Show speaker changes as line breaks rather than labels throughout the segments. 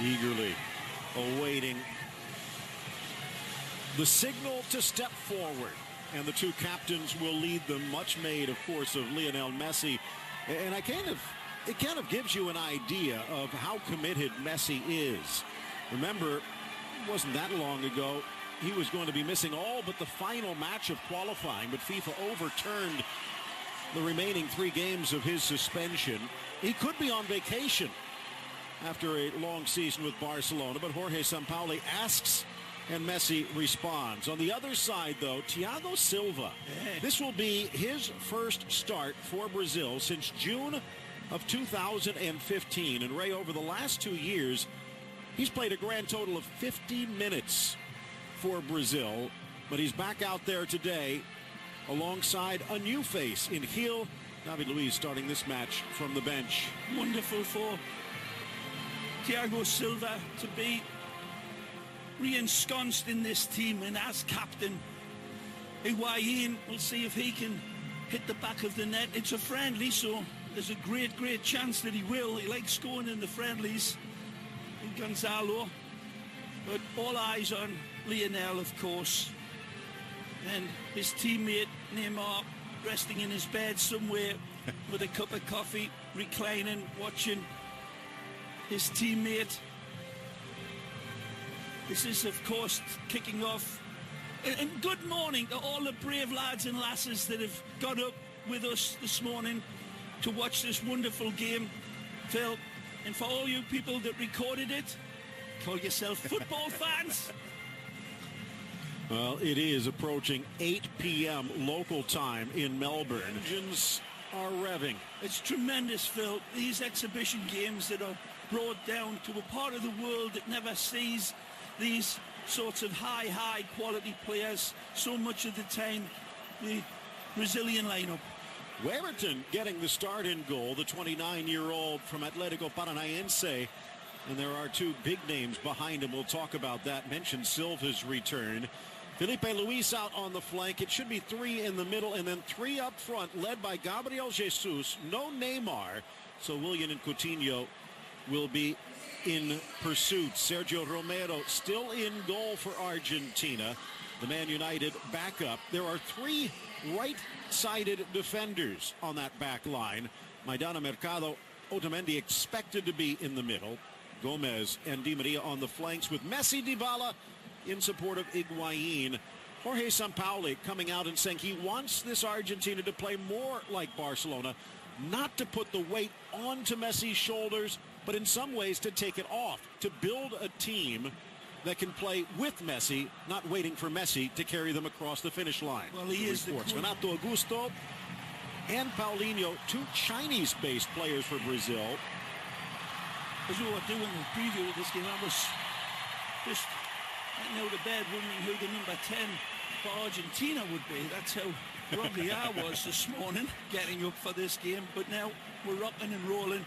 eagerly awaiting the signal to step forward. And the two captains will lead them, much made, of course, of Lionel Messi. And it kind of gives you an idea of how committed Messi is. Remember, it wasn't that long ago, he was going to be missing all but the final match of qualifying, but FIFA overturned the remaining 3 games of his suspension. He could be on vacation after a long season with Barcelona, but Jorge Sampaoli asks and Messi responds. On the other side, though, Thiago Silva. This will be his first start for Brazil since June of 2015. And Ray, over the last 2 years, he's played a grand total of 50 minutes for Brazil. But he's back out there today alongside a new face in Gil. David Luiz starting this match from the bench.
Wonderful for Thiago Silva to be re-ensconced in this team, and as captain, Higuain will see if he can hit the back of the net. It's a friendly, so there's a great chance that he will. He likes scoring in the friendlies, in Gonzalo. But all eyes on Lionel, of course, and his teammate Neymar resting in his bed somewhere with a cup of coffee, reclining, watching his teammate. This is, of course, kicking off. And good morning to all the brave lads and lasses that have got up with us this morning to watch this wonderful game, Phil. And for all you people that recorded it, call yourself football fans.
Well, it is approaching 8 p.m. local time in Melbourne. Engines are revving.
It's tremendous, Phil. These exhibition games that are brought down to a part of the world that never sees these sorts of high quality players so much of the time. The Brazilian lineup.
Weberton getting the start in goal, the 29-year-old from Atlético Paranaense. And there are 2 big names behind him. We'll talk about that. Mentioned Silva's return. Felipe Luis out on the flank. It should be 3 in the middle and then 3 up front, led by Gabriel Jesus. No Neymar. So Willian and Coutinho will be in pursuit. Sergio Romero still in goal for Argentina. The Man United backup. There are 3 right-sided defenders on that back line. Maidana, Mercado, Otamendi expected to be in the middle. Gomez and Di Maria on the flanks with Messi, Dybala in support of Higuain. Jorge Sampaoli coming out and saying he wants this Argentina to play more like Barcelona, not to put the weight onto Messi's shoulders, but in some ways to take it off, to build a team that can play with Messi, not waiting for Messi to carry them across the finish line.
Well, he is the
Renato Augusto and Paulinho, 2 Chinese-based players for Brazil.
As we were doing the preview of this game, I was just getting out of bed wondering who the number 10 for Argentina would be. That's how groggy I was this morning getting up for this game. But now we're rocking and rolling,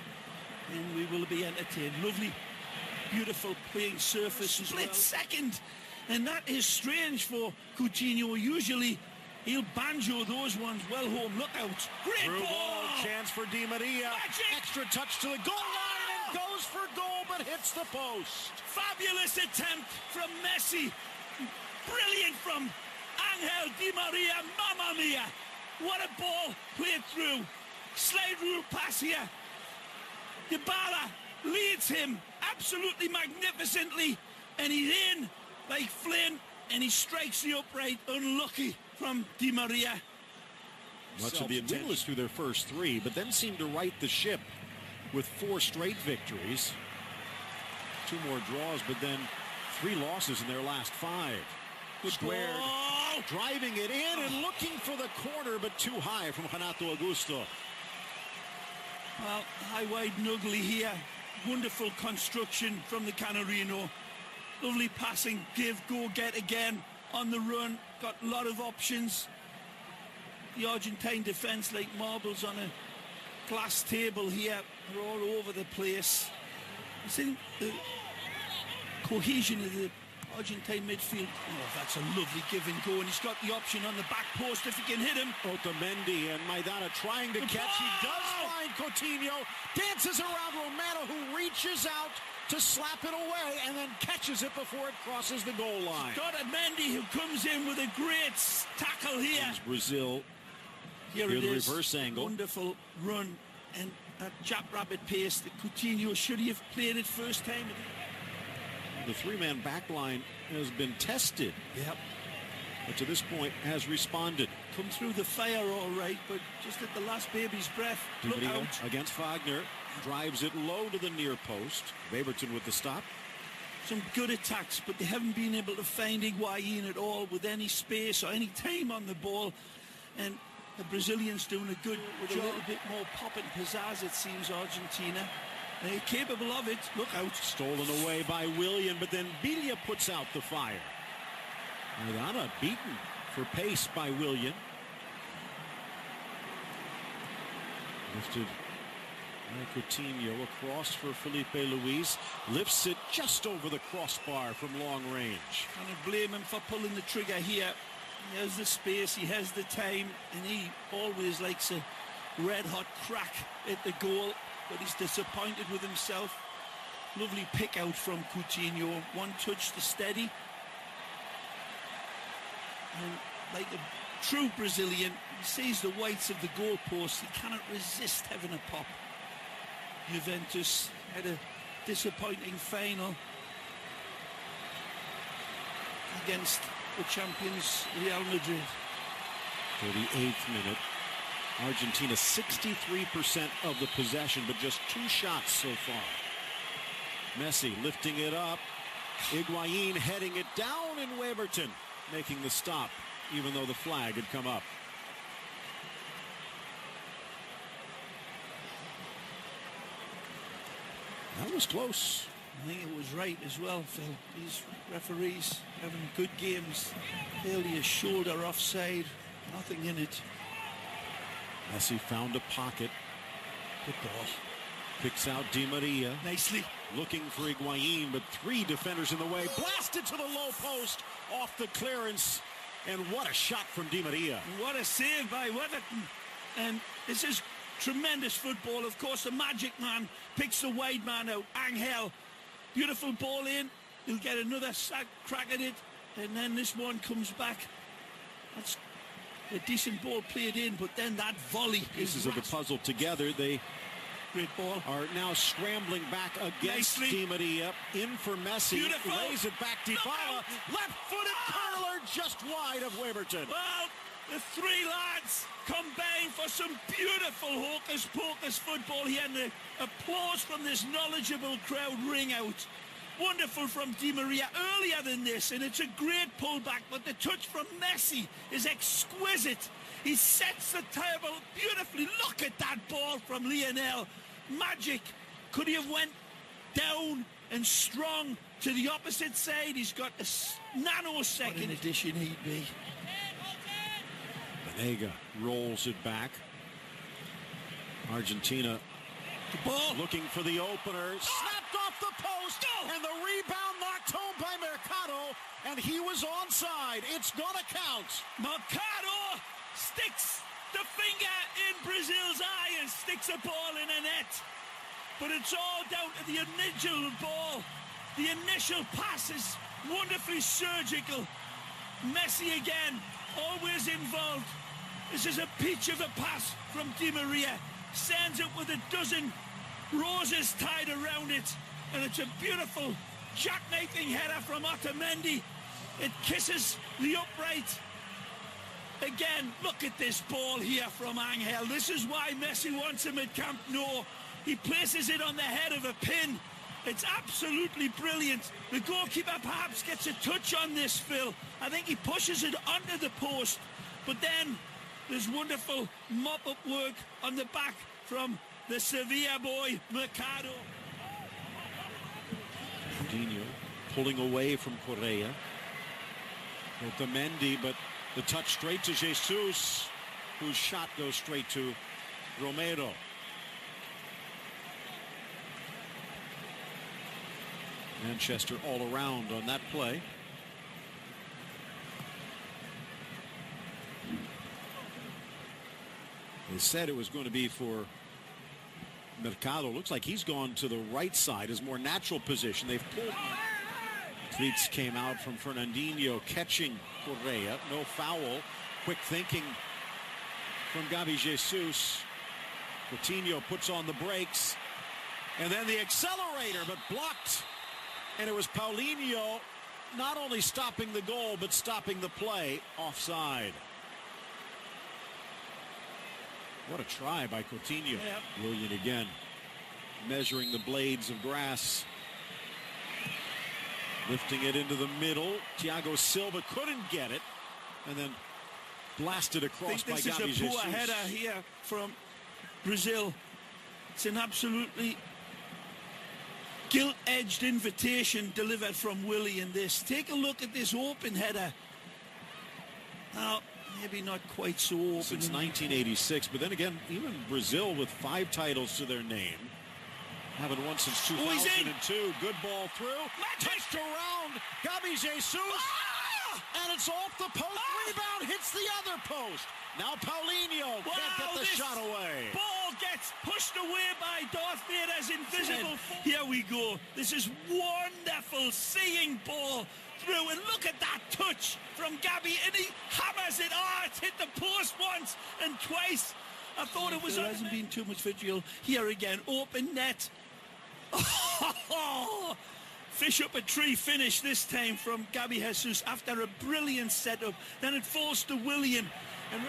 and we will be entertained. Lovely, beautiful playing surface. Split second, and that is strange for Coutinho. Usually he'll banjo those ones well home. Look out. Great ball.
Chance for Di Maria.
Magic.
Extra touch to the goal line and goes for goal, but hits the post.
Fabulous attempt from Messi. Brilliant from Angel Di Maria. Mamma mia. What a ball played through. Slide rule pass here. Dybala leads him absolutely magnificently, and he's in like Flynn, and he strikes the upright. Unlucky from Di Maria.
Much of the winless through their first 3, but then seemed to right the ship with 4 straight victories. 2 more draws, but then 3 losses in their last 5.
Good
Squared,
ball.
driving it in and looking for the corner, but too high from Renato Augusto.
Well, high, wide, and ugly here. Wonderful construction from the Canarino. Lovely passing, give, go, get again on the run. Got a lot of options. The Argentine defense like marbles on a glass table here. They're all over the place. I think the cohesion of the Argentine midfield. Oh, that's a lovely give and go, and he's got the option on the back post if he can hit him.
Otamendi and Maidana trying to catch. He does find Coutinho. Dances around Romero, who reaches out to slap it away and then catches it before it crosses the goal line.
Otamendi, who comes in with a great tackle here.
It's Brazil.
Here
the
it is.
Reverse angle.
Wonderful run. And that jackrabbit pace that Coutinho, should he have played it first time?
The three-man back line has been tested.
Yep.
But to this point has responded.
Come through the fire all right, but just at the last baby's breath. Look out.
Against Wagner. Drives it low to the near post. Weberton with the stop.
Some good attacks, but they haven't been able to find Higuaín at all with any space or any time on the ball. And the Brazilians doing a good with a little bit more pop and pizzazz, it seems, Argentina. They're capable of it. Look out.
Stolen away by Willian, but then Villa puts out the fire. Maidana beaten for pace by Willian. Lifted by Coutinho across for Felipe Luis. Lifts it just over the crossbar from long range.
Can't blame him for pulling the trigger here. He has the space, he has the time, and he always likes a red-hot crack at the goal, but he's disappointed with himself. Lovely pick out from Coutinho. One touch to steady. And like a true Brazilian, he sees the whites of the goalpost. He cannot resist having a pop. Juventus had a disappointing final against the champions Real Madrid.
38th minute. Argentina 63% of the possession, but just 2 shots so far. Messi lifting it up. Higuaín heading it down, and Weberton making the stop, even though the flag had come up. That was close.
I think it was right as well, Phil. These referees having good games. Clearly a shoulder offside. Nothing in it.
Messi found a pocket.
Good ball.
Picks out Di Maria.
Nicely.
Looking for Higuaín, but 3 defenders in the way. Blasted to the low post off the clearance. And what a shot from Di Maria.
What a save by Weberton. And this is tremendous football. Of course, the magic man picks the wide man out. Angel. Beautiful ball in. He'll get another crack at it. And then this one comes back. That's a decent ball played in, but then that volley.
Pieces of the puzzle together. They
great ball.
Are now scrambling back against Di Maria. In for Messi.
Beautiful.
Lays it back. Dybala. Left-footed curler just wide of Weberton.
Well, the 3 lads combine for some beautiful hocus-pocus football here, and the applause from this knowledgeable crowd ring out. Wonderful from Di Maria earlier than this, and it's a great pullback, but the touch from Messi is exquisite. He sets the table beautifully. Look at that ball from Lionel. Magic. Could he have went down and strong to the opposite side? He's got a nanosecond. What an addition he'd be.
Banega rolls it back. Argentina
the ball
looking for the opener. Snapped off the post. And the rebound knocked home by Mercado. And he was onside. It's gonna count.
Mercado sticks the finger in Brazil's eye and sticks a ball in a net. But it's all down to the initial ball. The initial pass is wonderfully surgical. Messi again, always involved. This is a peach of a pass from Di Maria. Sends it with a dozen roses tied around it. And it's a beautiful jackknifing header from Otamendi. It kisses the upright. Again, look at this ball here from Angel. This is why Messi wants him at Camp Nou. He places it on the head of a pin. It's absolutely brilliant. The goalkeeper perhaps gets a touch on this, Phil. I think he pushes it under the post. But then there's wonderful mop-up work on the back from the Sevilla boy, Mercado.
Coutinho pulling away from Correa. Otamendi, but the touch straight to Jesus, whose shot goes straight to Romero. Manchester all around on that play. They said it was going to be for Mercado looks like he's gone to the right side, his more natural position. They've pulled. Cleats came out from Fernandinho catching Correa. No foul. Quick thinking from Gabi Jesus. Coutinho puts on the brakes. And then the accelerator, but blocked. And it was Paulinho not only stopping the goal, but stopping the play. Offside. What a try by Coutinho.
Yep.
Willian again measuring the blades of grass. Lifting it into the middle. Thiago Silva couldn't get it. And then blasted across by Gabi Jesus.
This is a poor header here from Brazil. It's an absolutely gilt-edged invitation delivered from Willian. Take a look at this open header. Now, maybe not quite so open.
Since 1986, but then again, even Brazil with 5 titles to their name. Haven't won since 2002. Good ball through. Touched around. Gabi Jesus. And it's off the post. Rebound hits the other post. Now Paulinho can't get the shot away.
Ball gets pushed away by Darth Vader's invisible foot. Here we go. This is wonderful seeing ball through. And look at that touch from Gabi. And he hammers it. It's hit the post once and twice. I thought it was... There hasn't been too much vitriol. Here again. Open net. Fish up a tree finish this time from Gabi Jesus after a brilliant setup. Then it falls to Willian. And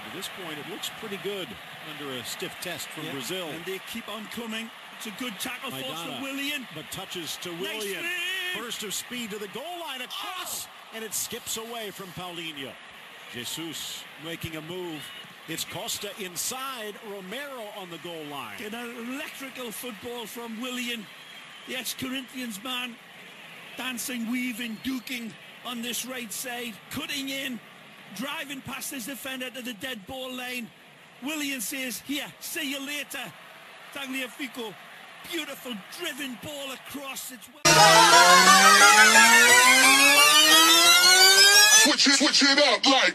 at this point, it looks pretty good under a stiff test from Brazil.
And they keep on coming. It's a good tackle force for Willian.
But touches to Willian. Burst of speed to the goal line across. And it skips away from Paulinho. Jesus making a move. It's Costa inside, Romero on the goal line.
An electrical football from Willian, the ex-Corinthians man, dancing, weaving, duking on this right side, cutting in, driving past his defender to the dead ball line. Willian says, here, see you later. Tagliafico, beautiful driven ball across. It's
switch it up like